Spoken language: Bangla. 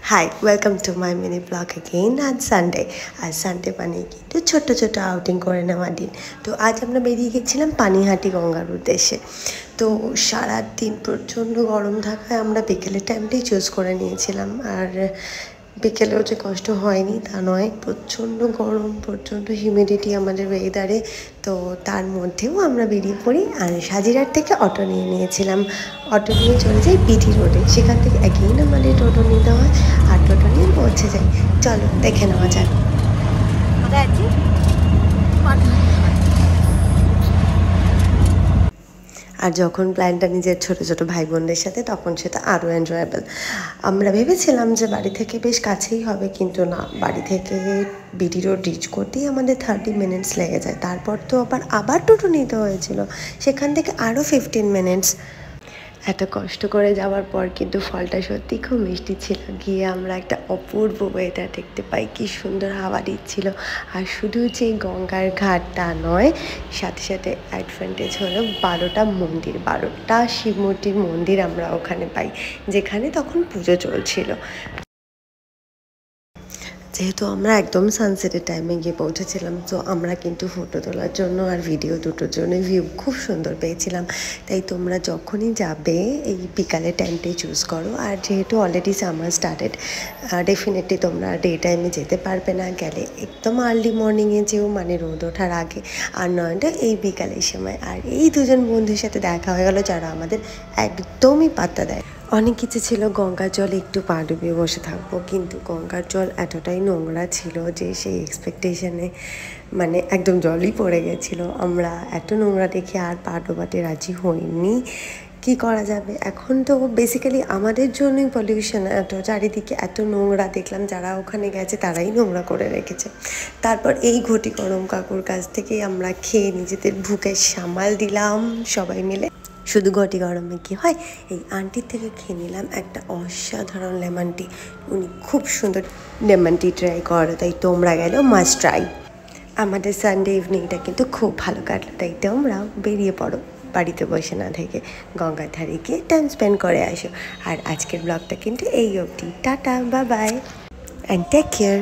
Hi, welcome to my mini vlog again on Sunday. আর সানডে মানে কিন্তু ছোট ছোট আউটিং করে নেওয়া দিন। তো আজ আমরা বেরিয়ে গেছিলাম পানিহাটি গঙ্গার উদ্দেশ্যে। তো সারাদিন প্রচণ্ড গরম থাকায় আমরা বিকেলের টাইমটাই চুজ করে নিয়েছিলাম। আর বিকেলেও যে কষ্ট হয়নি তা নয়, প্রচণ্ড গরম, প্রচণ্ড হিউমিডিটি আমাদের ওয়েদারে। তো তার মধ্যেও আমরা বেরিয়ে পড়ি আর সাজিরহাট থেকে অটো নিয়ে নিয়েছিলাম। অটো নিয়ে চলে যাই বিটি রোডে, সেখান থেকে অ্যাগেইন আমাদের টোটো নিতে হয় আর টোটো নিয়ে পৌঁছে যাই। চলো দেখে নেওয়া যাক। আর যখন প্ল্যানটা নিজের ছোট ছোট ভাই বোনদের সাথে, তখন সেটা আরও এনজয়েবল। আমরা ভেবেছিলাম যে বাড়ি থেকে বেশ কাছেই হবে, কিন্তু না, বাড়ি থেকে বিটি রোড রিচ করতেই আমাদের 30 মিনিটস লেগে যায়। তারপর তো আবার টোটো নিতে হয়েছিল, সেখান থেকে আরও 15 মিনিটস। এত কষ্ট করে যাওয়ার পর কিন্তু ফলটা সত্যি খুব মিষ্টি ছিল। গিয়ে আমরা একটা অপূর্ব ওয়েদার দেখতে পাই, কি সুন্দর হাওয়া দিচ্ছিল। আর শুধু যে গঙ্গার ঘাটটা নয়, সাথে সাথে অ্যাডভান্টেজ হলো 12টা মন্দির, 12টা শিব মূর্তির মন্দির আমরা ওখানে পাই, যেখানে তখন পুজো চলছিল। যেহেতু আমরা একদম সানসেটের টাইমে গিয়ে পৌঁছেছিলাম, তো আমরা কিন্তু ফটো তোলার জন্য আর ভিডিও দুটোর জন্য ভিউ খুব সুন্দর পেয়েছিলাম। তাই তোমরা যখনই যাবে এই বিকালের টাইমটাই চুজ করো। আর যেহেতু অলরেডি সামার স্টার্টেড, ডেফিনেটলি তোমরা ডে টাইমে যেতে পারবে না। গেলে একদম আর্লি মর্নিংয়ে যেও, মানে রোদ ওঠার আগে, আর নয়টা এই বিকালের সময়। আর এই দুজন বন্ধুর সাথে দেখা হয়ে গেলো যারা আমাদের একদমই পাত্তা দেয়। অনেক কিছু ছিল, গঙ্গার জলে একটু পা ডুবিয়ে বসে থাকবো, কিন্তু গঙ্গার জল এতটাই নোংরা ছিল যে সেই এক্সপেকটেশনে মানে একদম জলই পড়ে গেছিলো। আমরা এত নোংরা দেখে আর পা ডোবাতে রাজি হইনি। কি করা যাবে, এখন তো বেসিক্যালি আমাদের জন্যই পলিউশন, এত চারিদিকে এত নোংরা দেখলাম, যারা ওখানে গেছে তারাই নোংরা করে রেখেছে। তারপর এই ঘটি গরম কাকুর কাছ থেকে আমরা খেয়ে নিজেদের ভুকে সামাল দিলাম সবাই মিলে। শুধু ঘটি গরমে কী হয়, এই আন্টির থেকে খেয়ে নিলাম একটা অসাধারণ লেমন টি। উনি খুব সুন্দর লেমন টি ট্রাই করো, তাই তোমরা গেলেও মাস্ট ট্রাই। আমাদের সানডে ইভিনিংটা কিন্তু খুব ভালো কাটলো, তাই তোমরাও বেরিয়ে পড়ো, বাড়িতে বসে না থেকে গঙ্গার ধারে গিয়ে টাইম স্পেন্ড করে আসো। আর আজকের ব্লগটা কিন্তু এই অবধি। Tata, bye bye and take care.